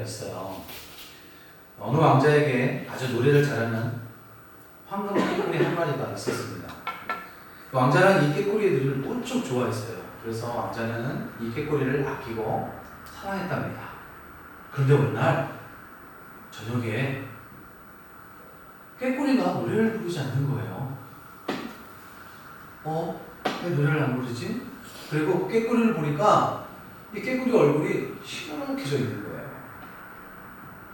있어요. 어느 왕자에게 아주 노래를 잘하는 황금 꾀꼬리 한 마리가 있었습니다. 왕자는 이 꾀꼬리들을 무척 좋아했어요. 그래서 왕자는 이 꾀꼬리를 아끼고 사랑했답니다. 그런데 어느 날 저녁에 꾀꼬리가 노래를 부르지 않는 거예요. 왜 노래를 안 부르지? 그리고 꾀꼬리를 보니까 이 꾀꼬리 얼굴이 시무룩해져 있는 거예요.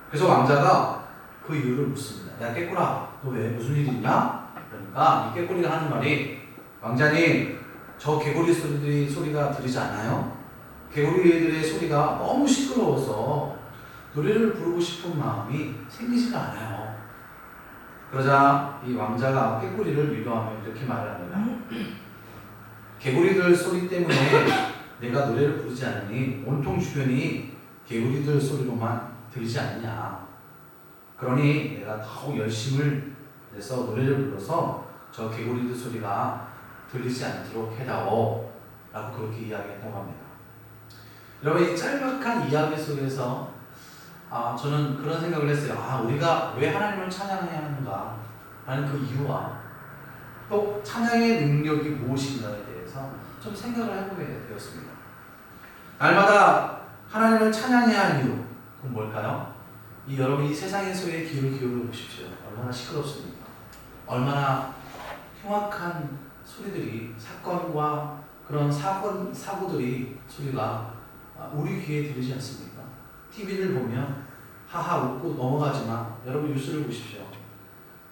그래서 왕자가 그 이유를 묻습니다. 야 꾀꼬라, 너 왜 무슨 일이 있냐? 그러니까 이 꾀꼬리가 하는 말이, 왕자님, 저 개구리 소리가 들리지 않아요? 개구리들의 소리가 너무 시끄러워서 노래를 부르고 싶은 마음이 생기지가 않아요. 그러자 이 왕자가 꾀꼬리를 위로하며 이렇게 말을 합니다. 개구리들 소리 때문에 내가 노래를 부르지 않으니 온통 주변이 개구리들 소리로만 들리지 않느냐. 그러니 내가 더욱 열심을 내서 노래를 불러서 저 개구리들 소리가 들리지 않도록 해다오 라고 그렇게 이야기했다고 합니다. 여러분, 이 짤막한 이야기 속에서 저는 그런 생각을 했어요. 우리가 왜 하나님을 찬양해야 하는가 라는 그 이유와 또 찬양의 능력이 무엇인가에 대해서 좀 생각을 해보게 되었습니다. 날마다 하나님을 찬양해야 할 이유, 그건 뭘까요? 여러분, 이 세상에서의 귀를 기울여 보십시오. 얼마나 시끄럽습니까? 얼마나 흉악한 소리들이, 사건과 그런 사고들이 소리가 우리 귀에 들리지 않습니까? TV를 보면 하하 웃고 넘어가지만 여러분 뉴스를 보십시오.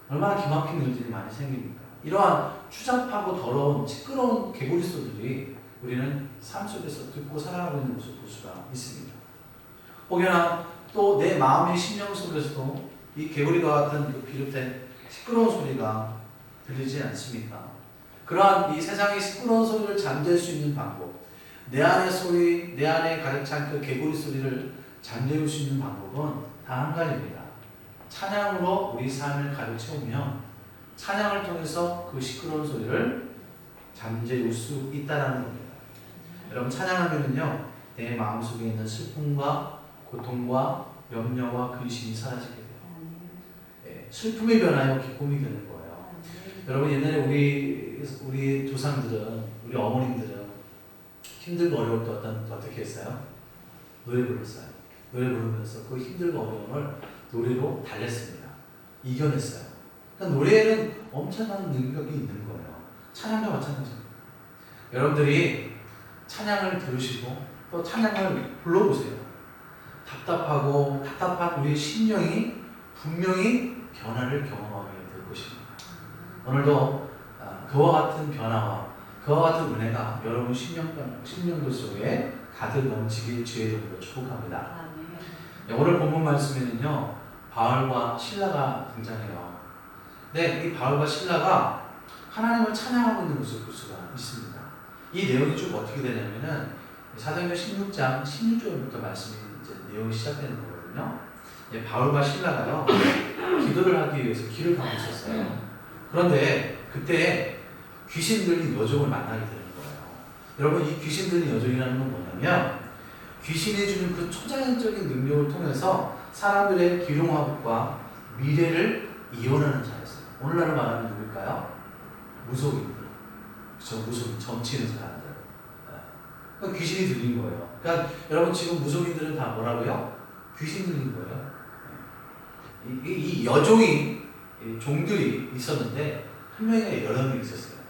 얼마나 기막힌 일들이 많이 생깁니까? 이러한 추잡하고 더러운 시끄러운 개구리 소리들이 우리는 삶 속에서 듣고 살아가고 있는 모습을 볼 수가 있습니다. 혹여나 또 내 마음의 심령 속에서도 이 개구리와 같은 그 비슷한 시끄러운 소리가 들리지 않습니까? 그러한 이 세상의 시끄러운 소리를 잠재울 수 있는 방법, 내 안의 소리, 내 안에 가득 찬 그 개구리 소리를 잠재울 수 있는 방법은 단 한 가지입니다. 찬양으로 우리 삶을 가득 채우면 찬양을 통해서 그 시끄러운 소리를 잠재울 수 있다는 겁니다. 여러분, 찬양하면은요, 내 마음속에 있는 슬픔과 고통과 염려와 근심이 사라지게 돼요. 슬픔이 변하여 기쁨이 되는 거예요. 여러분, 옛날에 우리 조상들은, 우리 어머님들은 힘들고 어려울 때 어떻게 했어요? 노래 불렀어요. 노래 부르면서 그 힘들고 어려움을 노래로 달랬습니다. 이겨냈어요. 그러니까 노래에는 엄청난 능력이 있는 거예요. 찬양도 마찬가지입니다. 여러분들이 찬양을 들으시고 또 찬양을 불러보세요. 답답한 우리의 심령이 분명히 변화를 경험하게 될 것입니다. 오늘도 그와 같은 변화와 그와 같은 은혜가 여러분 심령들 속에 가득 넘치길 주의 이름으로 축복합니다. 오늘 본문 말씀에는요, 바울과 신라가 등장해요. 근데 이 바울과 신라가 하나님을 찬양하고 있는 모습을 볼 수가 있습니다. 이 내용이 좀 어떻게 되냐면은 사도행전 16장 16절부터 말씀이 이제 내용이 시작되는 거거든요. 바울과 신라가요, 기도를 하기 위해서 길을 가고 있었어요. 그런데 그때 귀신 들린 여종을 만나게 되는 거예요. 여러분, 이 귀신 들린 여종이라는 건 뭐냐면 귀신이 주는 그 초자연적인 능력을 통해서 사람들의 기룡화복과 미래를 이혼하는 자였어요. 오늘날로 말하면 누굴까요? 무속인들. 그렇죠? 무속, 점치는 사람들. 그러니까 귀신이 들린 거예요. 그러니까 여러분, 지금 무속인들은 다 뭐라고요? 귀신 들린 거예요. 이 여종이, 종들이 있었는데 한 명이 여러 명이 있었어요.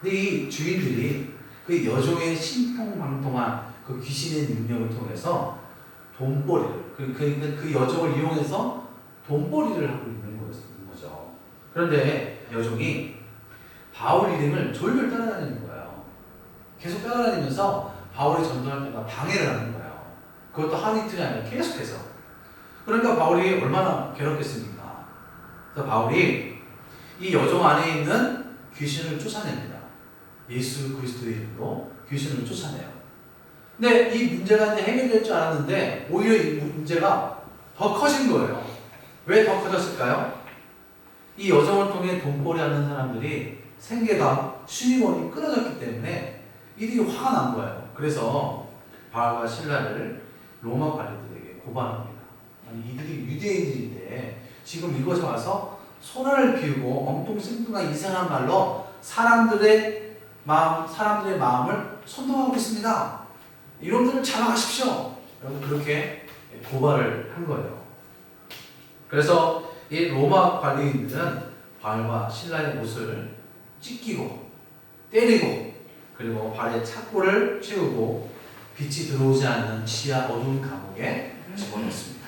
근데 이 주인들이 그 여종의 신통방통한 그 귀신의 능력을 통해서 돈벌이를, 그 여종을 이용해서 돈벌이를 하고 있는 거죠. 그런데 여종이 바울 이름을 졸졸 따라다니는 거예요. 계속 따라다니면서 바울이 전도할 때마다 방해를 하는 거예요. 그것도 하루 이틀이 아니라 계속해서. 그러니까 바울이 얼마나 괴롭겠습니까? 그래서 바울이 이 여종 안에 있는 귀신을 쫓아냅니다. 예수 그리스도의 이름으로 귀신을 쫓아내요. 근데 이 문제가 이제 해결될 줄 알았는데 오히려 이 문제가 더 커진 거예요. 왜 더 커졌을까요? 이 여정을 통해 돈벌이 하는 사람들이 생계가 수입원이 끊어졌기 때문에 이들이 화가 난 거예요. 그래서 바울과 신라를 로마 관리들에게 고발합니다. 아니 이들이 유대인들인데 지금 이곳에 와서 소란을 피우고 엉뚱생뚱한 이상한 말로 사람들의 마음을 선동하고 있습니다. 이놈들을 잡아가십시오. 라고 그렇게 고발을 한 거예요. 그래서 이 로마 관리인들은 바울과 실라의 옷을 찢기고 때리고 그리고 발에 착고를 채우고 빛이 들어오지 않는 지하 어두운 감옥에 집어넣습니다.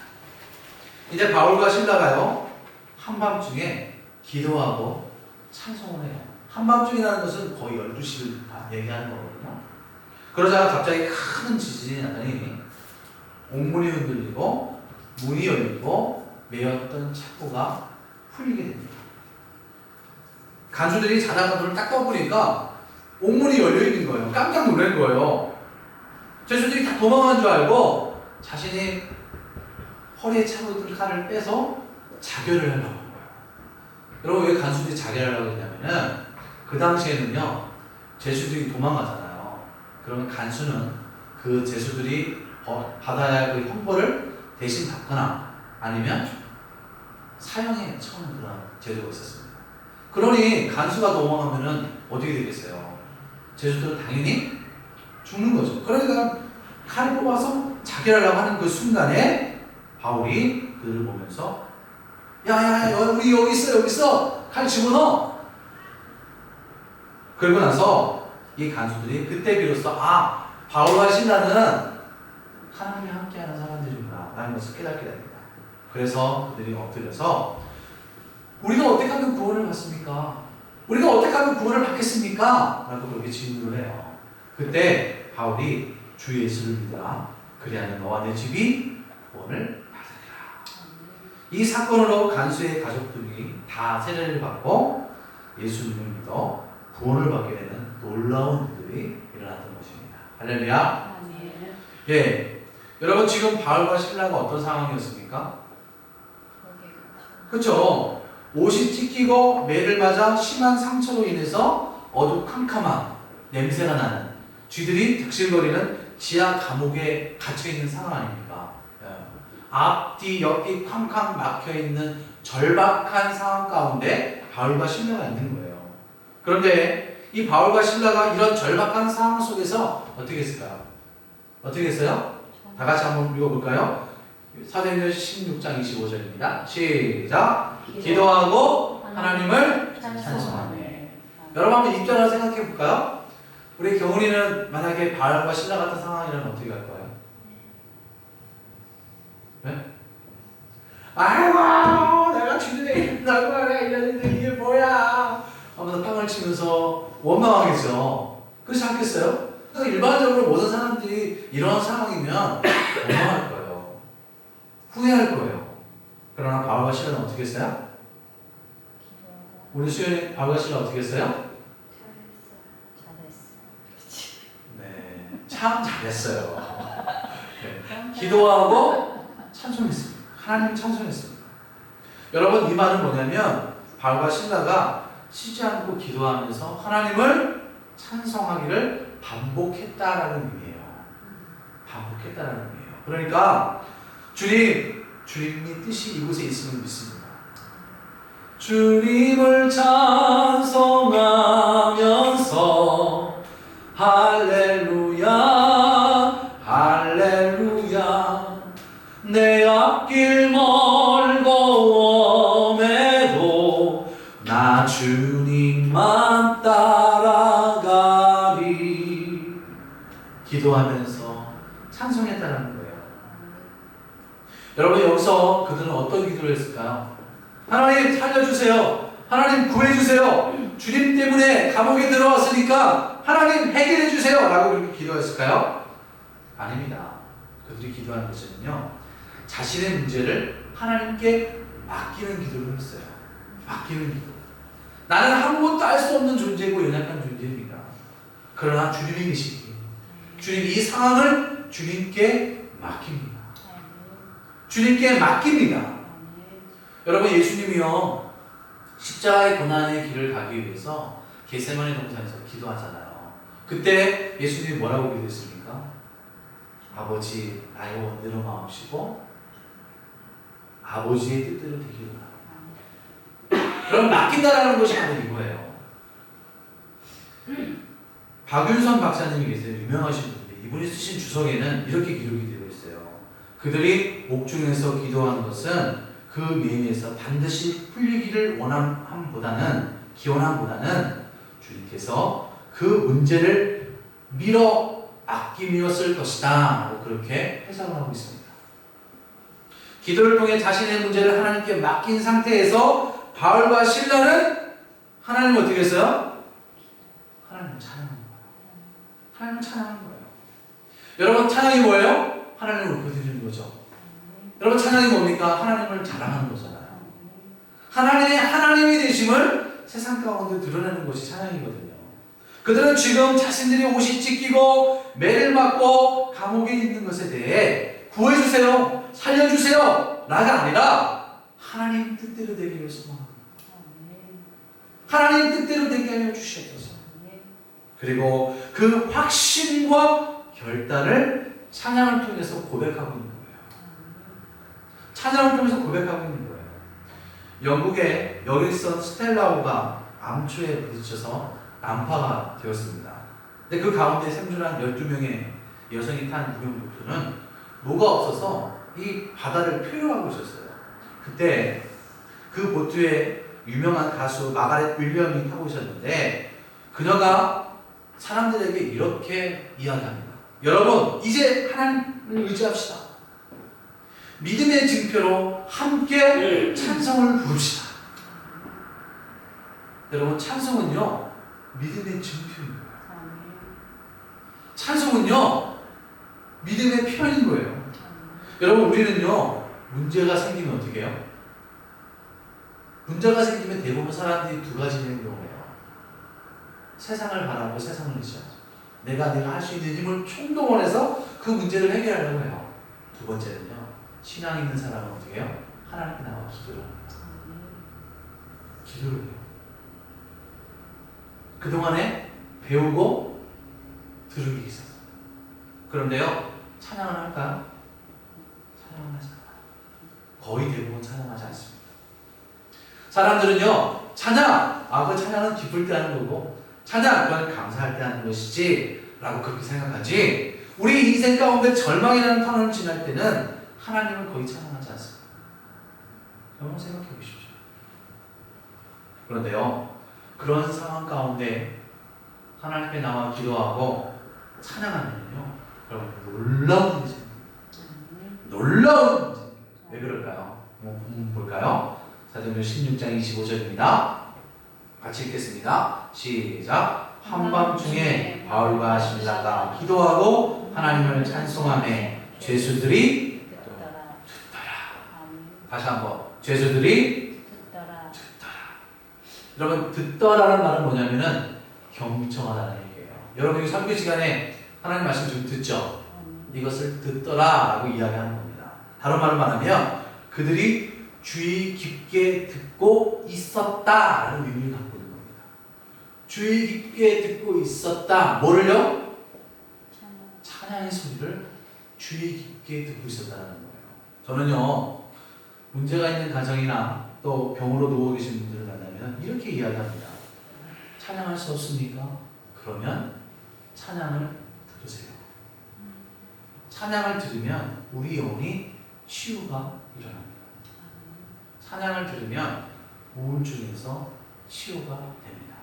이제 바울과 실라가요 한밤중에 기도하고 찬송을 해요. 한밤중이라는 것은 거의 12시를 다 얘기하는 거거든요. 그러다가 갑자기 큰 지진이 나더니 옥문이 흔들리고 문이 열리고 매였던 착고가 풀리게 됩니다. 간수들이 자다가 눈을 딱 떠보니까 옥문이 열려있는 거예요. 깜짝 놀란 거예요. 죄수들이 다 도망간 줄 알고 자신이 허리에 차고 있던 칼을 빼서 자결을 하려고 한 거예요. 여러분 왜 간수들이 자결을 하려고 했냐면은 그 당시에는요 죄수들이 도망가잖아요. 그러면 간수는 그 죄수들이 받아야 할 그 형벌을 대신 받거나 아니면 사형에 처하는 그런 제도가 있었습니다. 그러니 간수가 도망가면은 어떻게 되겠어요? 죄수들은 당연히 죽는 거죠. 그러니까 칼을 뽑아서 자결하려고 하는 그 순간에 바울이 그들을 보면서 야야야 우리 여기 있어 칼 집어넣어. 그러고 나서 이 간수들이 그때 비로소 바울과 실라는 하나님이 함께하는 사람들이구나 라는 것을 깨닫게 됩니다. 그래서 그들이 엎드려서 우리가 어떻게 하면 구원을 받습니까? 우리가 어떻게 하면 구원을 받겠습니까? 라고 그렇게 질문을 해요. 그때 바울이 주 예수를 믿어라. 그리하면 너와 내 집이 구원을 받으리라. 이 사건으로 간수의 가족들이 다 세례를 받고 예수님을 믿어 구원을 받게 되는 놀라운 일들이 일어났던 것입니다. 할렐루야. 예. 여러분 지금 바울과 실라가 어떤 상황이었습니까? 그렇죠. 옷이 찢기고 매를 맞아 심한 상처로 인해서 어두컴컴한 냄새가 나는 쥐들이 득실거리는 지하 감옥에 갇혀있는 상황 아닙니까? 앞뒤 옆뒤 쾅쾅 막혀있는 절박한 상황 가운데 바울과 실라가 있는 거예요. 그런데 이 바울과 실라가 이런 절박한 상황 속에서 어떻게 했을까요? 어떻게 했어요? 다 같이 한번 읽어볼까요? 사도행전 16장 25절입니다. 시작! 기도하고 하나님을 찬송하네. 여러분 한번 입장을 생각해 볼까요? 우리 경훈이는 만약에 바울과 실라 같은 상황이라면 어떻게 할 거예요? 네? 아이고 내가 주님의 이름다고 하래 이랬는데 이게 뭐야 하면서 땅을 치면서 원망하겠죠. 그렇지 않겠어요? 그래서 일반적으로 모든 사람들이 이런 상황이면 원망할 거예요. 후회할 거예요. 그러나 바울과 실라는 어떻게 했어요? 우리 수연이 바울과 실라 어떻게 했어요? 네, 참 잘했어요. 네. 기도하고 찬송했습니다. 하나님 찬송했습니다. 여러분 이 말은 뭐냐면 바울과 실라가 쉬지 않고 기도하면서 하나님을 찬송하기를 반복했다라는 의미예요. 반복했다라는 의미예요. 그러니까 주님의 뜻이 이곳에 있음을 믿습니다. 주님을 찬송하면서 할렐루야 할렐루야 내 앞길 멀고 험해도 나 주님만 따라가리. 기도하면서 찬송했다는 거예요. 여러분 여기서 그들은 어떤 기도를 했을까요? 하나님 살려주세요. 하나님 구해주세요. 주님 때문에 감옥에 들어왔으니까 하나님 해결해 주세요 라고 그렇게 기도했을까요? 아닙니다. 그들이 기도하는 것은요 자신의 문제를 하나님께 맡기는 기도를 했어요. 맡기는 기도. 나는 아무것도 알 수 없는 존재고 연약한 존재입니다. 그러나 주님이 계시기에 주님 이 상황을 주님께 맡깁니다. 주님께 맡깁니다. 여러분 예수님이요 십자가의 고난의 길을 가기 위해서 겟세마네 동산에서 기도하잖아요. 그때 예수님이 뭐라고 기도했습니까? 아버지 나의 원대로 마옵시고 아버지의 뜻대로 되기를 바랍니다. 그럼 맡긴다라는 것이 바로 이거예요. 박윤선 박사님이 계세요. 유명하신 분인데 이분이 쓰신 주석에는 이렇게 기록이 되어 있어요. 그들이 옥중에서 기도하는 것은 그 메인에서 반드시 풀리기를 기원함보다는 주님께서 그 문제를 미뤄 아낌이었을 것이다 라고 그렇게 해석을 하고 있습니다. 기도를 통해 자신의 문제를 하나님께 맡긴 상태에서 바울과 실라는 하나님을 어떻게 했어요? 하나님을 찬양하는 거예요. 하나님을 찬양하는 거예요. 여러분 찬양이 뭐예요? 하나님을 높여드리는 거죠. 여러분 찬양이 뭡니까? 하나님을 자랑하는 거잖아요. 하나님이 되심을 세상 가운데 드러내는 것이 찬양이거든요. 그들은 지금 자신들이 옷이 찢기고 매를 맞고 감옥에 있는 것에 대해 구해주세요, 살려주세요 라가 아니라 하나님 뜻대로 되기를 소망합니다. 하나님 뜻대로 되게 하여 주시옵소서. 그리고 그 확신과 결단을 찬양을 통해서 고백하고 있는 거예요. 찬양을 통해서 고백하고 있는 거예요. 영국의 여객선 스텔라오가 암초에 부딪혀서 난파가 되었습니다. 근데 그 가운데 생존한 12명의 여성이 탄 무명보트는 뭐가 없어서 이 바다를 표류하고 있었어요. 그때 그 보트에 유명한 가수 마가렛 윌리엄이 타고 있었는데 그녀가 사람들에게 이렇게 이야기합니다. 여러분, 이제 하나님을 의지합시다. 믿음의 증표로 함께 찬송을 부릅시다. 여러분, 찬송은요 믿음의 증표인 거예요. 찬송은요 믿음의 표현인 거예요. 여러분, 우리는요 문제가 생기면 어떻게 해요? 문제가 생기면 대부분 사람들이 두 가지 행동해요. 세상을 바라고 세상을 의지하죠. 내가 할 수 있는 힘을 총동원해서 그 문제를 해결하려고 해요. 두 번째는요, 신앙 있는 사람은 어떻게 해요? 하나님께 나와 기도를 합니다. 기도를 해요. 그동안에 배우고 들은 게 있어서. 그런데요, 찬양을 할까요? 찬양을 하지 않아요. 거의 대부분 찬양하지 않습니다. 사람들은요, 찬양! 그 찬양은 기쁠 때 하는 거고, 찬양! 그건 감사할 때 하는 것이지 라고 그렇게 생각하지, 우리 인생 가운데 절망이라는 터널을 지날 때는 하나님을 거의 찬양하지 않습니다. 여러분 생각해 보십시오. 그런데요, 그런 상황 가운데 하나님께 나와 기도하고 찬양하면요, 여러분 놀라운 일이 생깁니다. 놀라운 일이 생깁니다. 왜 그럴까요? 한번 볼까요? 사도행전 16장 25절입니다. 같이 읽겠습니다. 시작. 한밤중에 바울과 실라가 기도하고 하나님을 찬송하며 죄수들이 듣더라. 다시 한번. 죄수들이 듣더라. 여러분, 듣더라는 말은 뭐냐면은 경청하다는 얘기예요. 여러분, 이 설교 시간에 하나님 말씀 좀 듣죠? 이것을 듣더라라고 이야기하는 겁니다. 다른 말로 말하면 그들이 주의 깊게 듣고 있었다라는 의미를 갖고 있는 겁니다. 주의 깊게 듣고 있었다. 뭐를요? 찬양의 소리를 주의 깊게 듣고 있었다는 거예요. 저는요, 문제가 있는 가정이나 또 병으로 누워 계신 분들을 만나면 이렇게 이야기합니다. 찬양할 수 없습니까? 그러면 찬양을 들으세요. 찬양을 들으면 우리 영혼이 치유가 일어납니다. 찬양을 들으면 우울증에서 치유가 됩니다.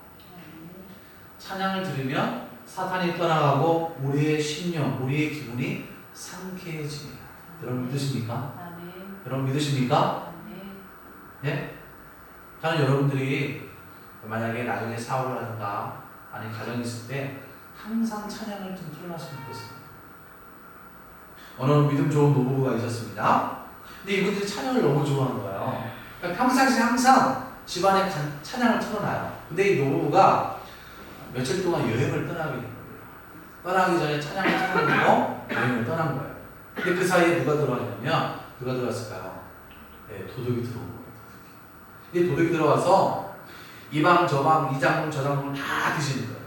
찬양을 들으면 사탄이 떠나가고 우리의 심령, 우리의 기분이 상쾌해집니다. 여러분 믿으십니까? 여러분 믿으십니까? 예? 저는 여러분들이 만약에 나중에 사업을 하든가 아니면 가정이 있을 때 항상 찬양을 좀 틀어놨으면 좋겠습니다. 어느 믿음 좋은 노부부가 있었습니다. 근데 이분들이 찬양을 너무 좋아하는 거예요. 그러니까 평상시 항상 집안에 찬양을 틀어놔요. 근데 이 노부부가 며칠 동안 여행을 떠나게 된 거예요. 떠나기 전에 찬양을 틀어놓고 여행을 떠난 거예요. 근데 그 사이에 누가 들어왔냐면, 누가 들어왔을까요? 네, 도둑이 들어온 거예요. 이 도둑이 들어와서 이 방 저 방, 이 장물 저 장물 다 드시는 거예요.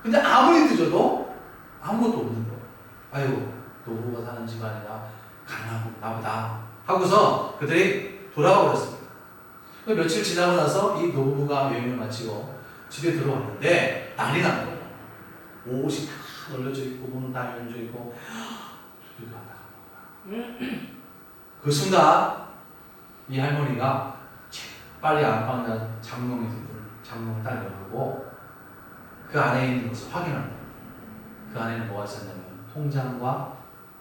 근데 아무리 드셔도 아무것도 없는 거예요. 아이고, 노부부가 사는 집안이라 가난하고 나보다 하고서 그들이 돌아가 버렸습니다. 며칠 지나고 나서 이 노부부가 여행을 마치고 집에 들어왔는데 난리 난 거예요. 옷이 다 널려져 있고 문은 다 열려 있고 그 순간 이 할머니가 빨리 안방에 장롱을 딱 열고 그 안에 있는 것을 확인합니다. 그 안에는 뭐가 있었냐면 통장과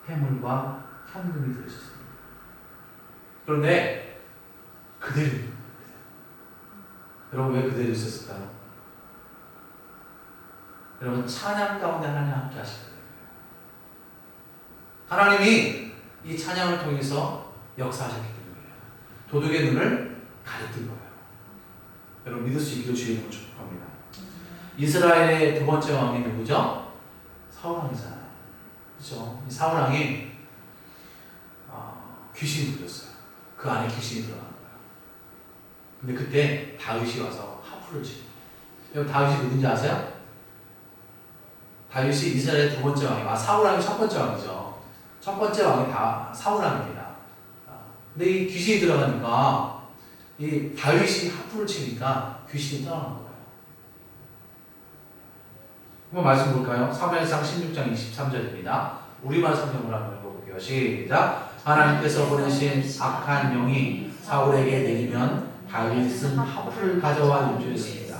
해물과 현금이 들어있었습니다. 그런데 그대로 여러분 왜 그대로 있었을까요? 여러분 찬양 가운데 하나님 함께 하실 거예요. 하나님이 이 찬양을 통해서 역사하셨기 때문이에요. 도둑의 눈을 가렸던 거예요. 여러분 믿을 수 있기를 주의 이름으로 축복합니다. 이스라엘의 두 번째 왕이 누구죠? 사울왕이잖아요. 그렇죠? 이 사울왕이 귀신이 들렸어요. 그 안에 귀신이 들어간 거예요. 근데 그때 다윗이 와서 하프를 치고. 여러분 다윗이 누군지 아세요? 다윗이 이스라엘의 두 번째 왕이고 사울왕이 첫 번째 왕이죠. 첫 번째 왕이 다 사울왕입니다. 근데 이 귀신이 들어가니까 이 다윗이 하프를 치니까 귀신이 떠나는 거예요. 한번 말씀 볼까요? 사무엘상 16장 23절입니다. 우리말 성경으로 한번 읽어볼게요. 시작. 하나님께서 보내신 악한 영이 사울에게 내리면 다윗은 하프를 가져와 연주했습니다.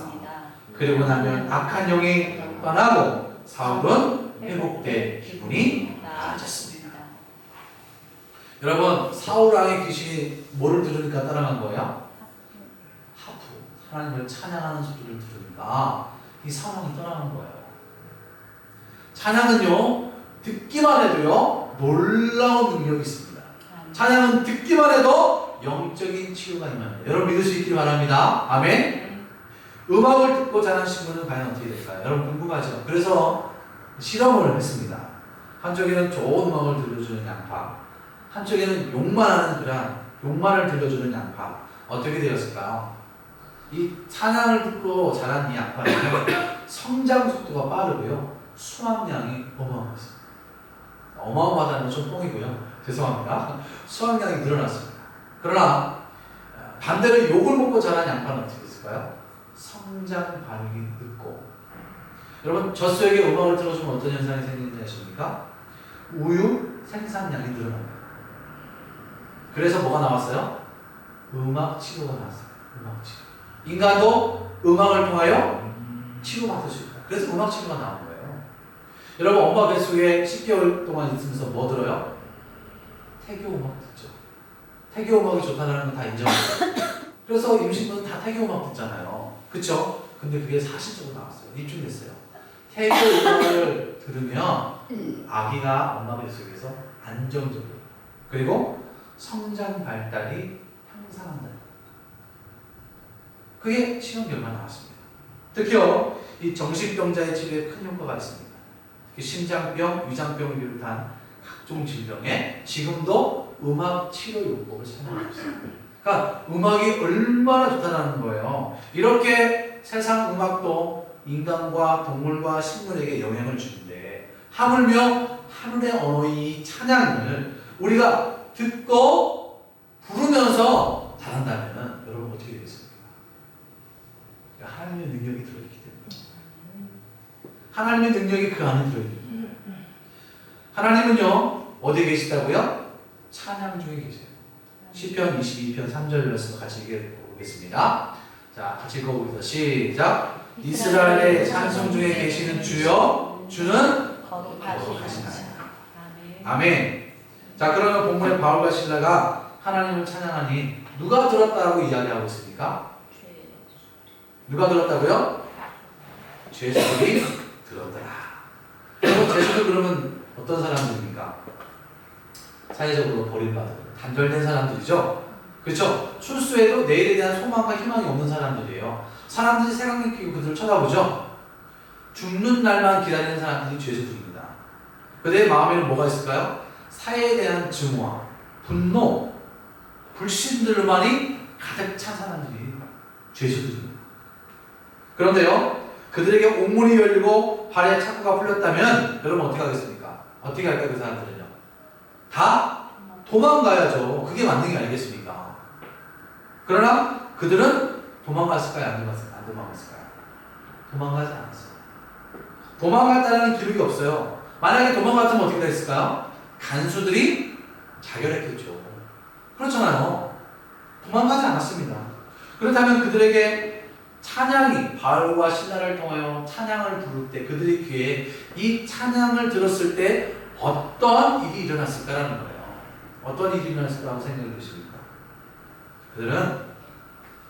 그리고 나면 악한 영이 떠나고 사울은 회복돼 기분이 나아졌습니다. 여러분 사울왕의 귀신이 뭐를 들으니까 따라간 거예요? 하프. 하나님을 찬양하는 소리를 들으니까 이 사울왕이 떠나간 거예요. 찬양은요 듣기만 해도요 놀라운 능력이 있습니다. 찬양은 듣기만 해도 영적인 치유가 임합니다. 여러분 믿을 수 있기를 바랍니다. 아멘. 음악을 듣고 자란 친구는 과연 어떻게 될까요? 여러분 궁금하죠? 그래서 실험을 했습니다. 한쪽에는 좋은 음악을 들려주는 양파, 한쪽에는 욕만하는 그런 욕만을 들려주는 양파. 어떻게 되었을까요? 이 찬양을 듣고 자란 이 양파는 성장 속도가 빠르고요 수확량이 어마어마했습니다. 어마어마하다는 건 좀 뻥이고요. 죄송합니다. 수확량이 늘어났습니다. 그러나 반대로 욕을 먹고 자란 양파는 어떻게 됐을까요? 성장 반응이 늦고. 여러분 젖소에게 음악을 들어주면 어떤 현상이 생기는지 아십니까? 우유 생산량이 늘어납니다. 그래서 뭐가 나왔어요? 음악 치료가 나왔어요. 음악 치료. 인간도 음악을 통하여 치료받을 수 있다. 그래서 음악 치료가 나온 거예요. 여러분 엄마 뱃속에 10개월 동안 있으면서 뭐 들어요? 태교 음악 듣죠. 태교 음악이 좋다는 건 다 인정해요. 그래서 임신부는 다 태교 음악 듣잖아요. 그쵸? 근데 그게 사실적으로 나왔어요. 입증됐어요. 태교 음악을 들으면 아기가 엄마 뱃속에서 안정적으로 그리고 성장 발달이 향상한다. 그게 실험 결과 나왔습니다. 특히요 이 정신병자의 치료에 큰 효과가 있습니다. 특히 심장병, 위장병을 비롯한 각종 질병에 지금도 음악 치료 요법을 사용하고 있습니다. 그러니까 음악이 얼마나 좋다는 거예요. 이렇게 세상 음악도 인간과 동물과 식물에게 영향을 주는데 하물며 하늘의 언어의 찬양을 우리가 듣고 부르면서 잘한다면 여러분 어떻게 되겠습니까? 하나님의 능력이 들어있기 때문에 하나님의 능력이 그 안에 들어있기 때문에 하나님은요 어디에 계시다고요? 찬양 중에 계세요. 시편 22편 3절 말씀 같이 읽어보겠습니다. 자, 같이 읽어보겠습니다. 시작. 이스라엘의 찬송 중에 계시는 주여, 주는 거룩하시나요? 아멘. 자, 그러면 본문의 바울과 실라가 하나님을 찬양하니 누가 들었다고 이야기하고 있습니까? 누가 들었다고요? 죄수들이 들었더라. 그리고 죄수들 그러면 어떤 사람들입니까? 사회적으로 버림받은 단절된 사람들이죠. 그렇죠? 출소해도 내일에 대한 소망과 희망이 없는 사람들이에요. 사람들이 색안경 끼고 그들을 쳐다보죠. 죽는 날만 기다리는 사람들이 죄수들입니다. 그들의 마음에는 뭐가 있을까요? 사회에 대한 증오와 분노, 불신들만이 가득 찬 사람들이 죄수들입니다. 그런데요, 그들에게 옥문이 열리고 발에 착고가 풀렸다면 여러분 어떻게 하겠습니까? 어떻게 할까요? 그 사람들은요? 다 도망가야죠. 그게 만능이 아니겠습니까? 그러나 그들은 도망갔을까요? 안 도망갔을까요? 도망가지 않았어요. 도망갔다는 기록이 없어요. 만약에 도망갔으면 어떻게 됐을까요? 간수들이 자결했겠죠. 그렇잖아요. 도망가지 않았습니다. 그렇다면 그들에게 찬양이 바울과 신라를 통하여 찬양을 부를 때 그들의 귀에 이 찬양을 들었을 때 어떤 일이 일어났을까라는 거예요. 어떤 일이 일어났을까라고 생각이 드십니까? 그들은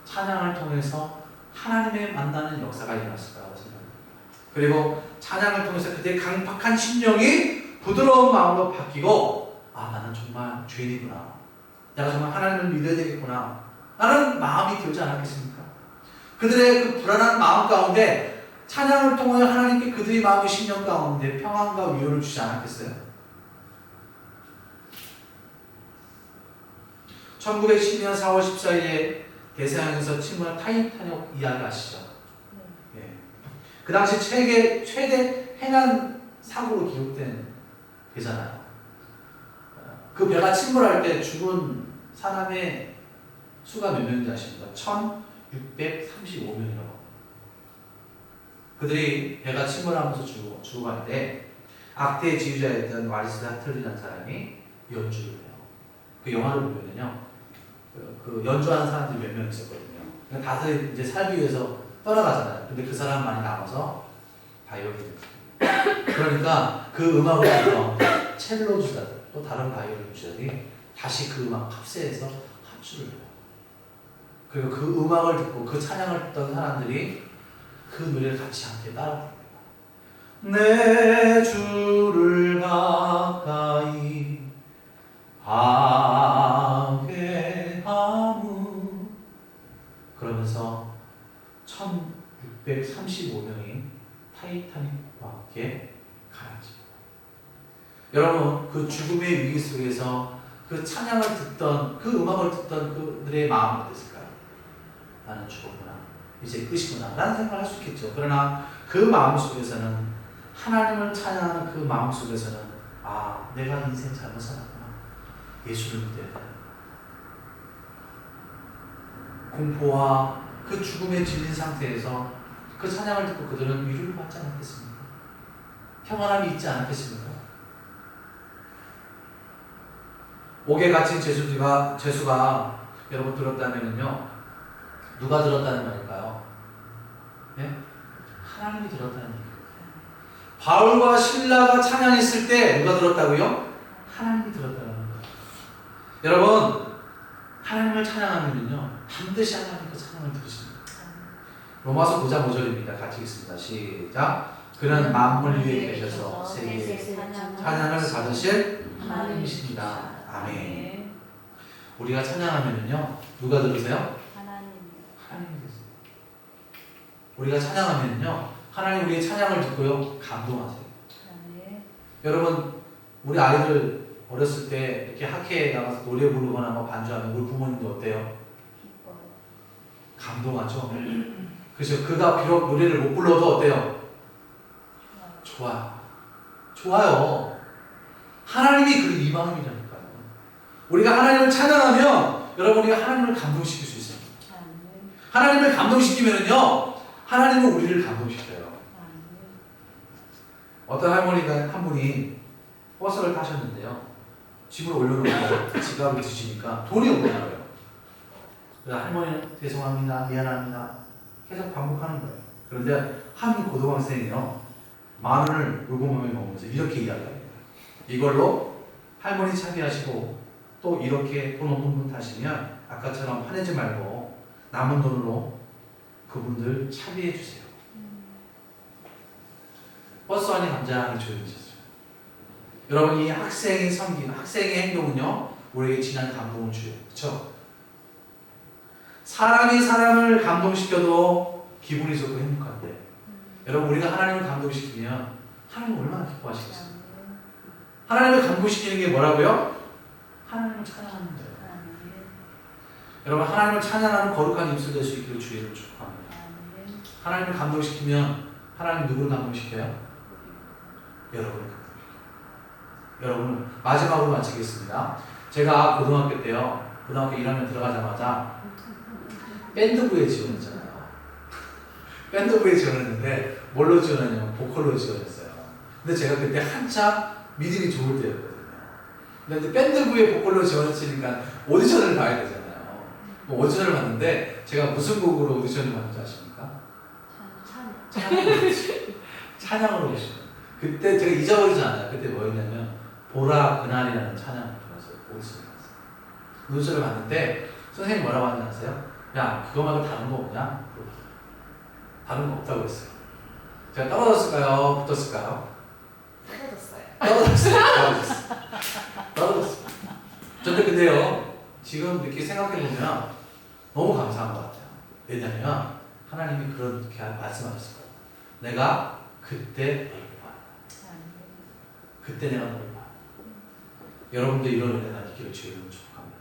찬양을 통해서 하나님의 만나는 역사가 일어났을 거라고 생각합니다. 그리고 찬양을 통해서 그들의 강팍한 심령이 부드러운 마음으로 바뀌고 나는 정말 죄인이구나. 내가 정말 하나님을 믿어야 되겠구나. 라는 마음이 들지 않았겠습니까? 그들의 그 불안한 마음 가운데 찬양을 통하여 하나님께 그들의 마음의 심령 가운데 평안과 위로를 주지 않았겠어요? 1912년 4월 14일에 대서양에서 침몰한 타이타닉 이야기 아시죠? 예. 그 당시 최대 해난 사고로 기록된 배잖아요. 그 배가 침몰할 때 죽은 사람의 수가 몇 명인지 아십니까? 1635명이라고. 그들이 배가 침몰하면서 죽어가는데 악대의 지휘자였던 와리스 하틀리라는 사람이 연주를 해요. 그 영화를 보면은요, 그 연주하는 사람들이 몇 명 있었거든요. 그러니까 다들 이제 살기 위해서 떠나가잖아요. 근데 그 사람만이 남아서 바이올린. 그러니까 그 음악을 듣던 첼로 주자들, 또 다른 바이올린 주자들이 다시 그 음악 합세해서 합주를 해요. 그리고 그 음악을 듣고 그 찬양을 듣던 사람들이 그 노래를 같이 함께 따라 부릅니다. 내 주를 가까이 하게 하무. 그러면서 1635명이 타이타닉과 함께 가라앉습니다. 여러분, 그 죽음의 위기 속에서 그 찬양을 듣던, 그 음악을 듣던 그들의 마음은 어땠을까요? 나는 죽었구나, 이제 끝이구나 라는 생각을 할 수 있겠죠. 그러나 그 마음 속에서는, 하나님을 찬양하는 그 마음 속에서는 내가 인생 잘못 살았구나, 예수를 믿어야 돼. 공포와 그 죽음에 질린 상태에서 그 찬양을 듣고 그들은 위로를 받지 않았겠습니까? 평안함이 있지 않았겠습니까? 옥에 갇힌 제수가 여러분 들었다면요, 누가 들었다는 말일까요? 네? 하나님이 들었다는 얘기예요. 바울과 신라가 찬양했을 때 누가 들었다고요? 하나님이 들었다는 거예요. 여러분, 하나님을 찬양하면요 반드시 하나님의 찬양을 들으십니다. 로마서 9장 5절입니다. 같이 읽습니다. 시작. 그는 만물 위에 계셔서 세계의 찬양을 받으실 하나님이십니다. 아멘. 우리가 찬양하면요 누가 들으세요? 하나님이 들으세요. 우리가 찬양하면요 하나님 우리의 찬양을 듣고요 감동하세요. 여러분, 우리 아이들 어렸을 때 이렇게 학회에 나가서 노래 부르거나 뭐 반주하면 우리 부모님도 어때요? 감동하죠? 그래서 그가 비록 노래를 못 불러도 어때요? 좋아요. 하나님이 그 이 마음이라니까요. 우리가 하나님을 찬양하면 여러분, 우리가 하나님을 감동시킬 수 있어요. 하나님을 감동시키면은요 하나님은 우리를 감동시켜요. 어떤 할머니가 한 분이 버스를 타셨는데요, 집을 올려놓고 지갑을 드시니까 돈이 없는 거예요. 그래서 할머니는 죄송합니다, 미안합니다 계속 반복하는 거예요. 그런데 한 고등학생이요 10,000원을 물고문에 먹으면서 이렇게 이야기합니다. 이걸로 할머니 차비하시고 또 이렇게 돈 없는 분 타시면 아까처럼 화내지 말고 남은 돈으로 그분들 차비해 주세요. 버스 안이 간장하게 조용해졌어요. 여러분, 이 학생의 섬김, 학생의 행동은요 우리에게 진한 감동을 줘요. 그렇죠? 사람이 사람을 감동시켜도 기분이 좋고 행복한데 여러분, 우리가 하나님을 감동시키면 하나님 얼마나 기뻐하시겠어요? 하나님을 감동시키는 게 뭐라고요? 하나님을 찬양하는 거예요. 여러분, 하나님을 찬양하는 거룩한 입술 될 수 있기를 주의를 축복합니다. 하나님을 감동시키면 하나님 누구를 감동시켜요? 여러분을 감동시켜요. 여러분, 마지막으로 마치겠습니다. 제가 고등학교 때요. 고등학교 1학년 들어가자마자 밴드부에 지원했잖아요. 밴드부에 지원했는데 뭘로 지원했냐면 보컬로 지원했어요. 근데 제가 그때 한참 믿음이 좋을 때였거든요. 근데 밴드부에 보컬로 지원했으니까 오디션을 봐야 되잖아요. 오디션을 봤는데 제가 무슨 곡으로 오디션을 봤는지 아십니까? 찬양으로 오디션. 그때 제가 잊어버리지 않아요. 그때 뭐였냐면 보라 그날이라는 찬양을 불러서 오디션을 봤어요. 오디션을 봤는데 선생님이 뭐라고 하는지 아세요? 야, 그거 말고 다른 거 없냐? 다른 거 없다고 했어요. 제가 떨어졌을까요? 붙었을까요? 떨어졌어요. 저는 근데요, 지금 이렇게 생각해보면 너무 감사한 것 같아요. 왜냐면 하나님이 그렇게 말씀하셨을 거예요. 내가 그때 너를 보았다. 그때 내가 너를 보았다. 여러분도 이런 은혜가 있기를 주의 이름으로 축복합니다.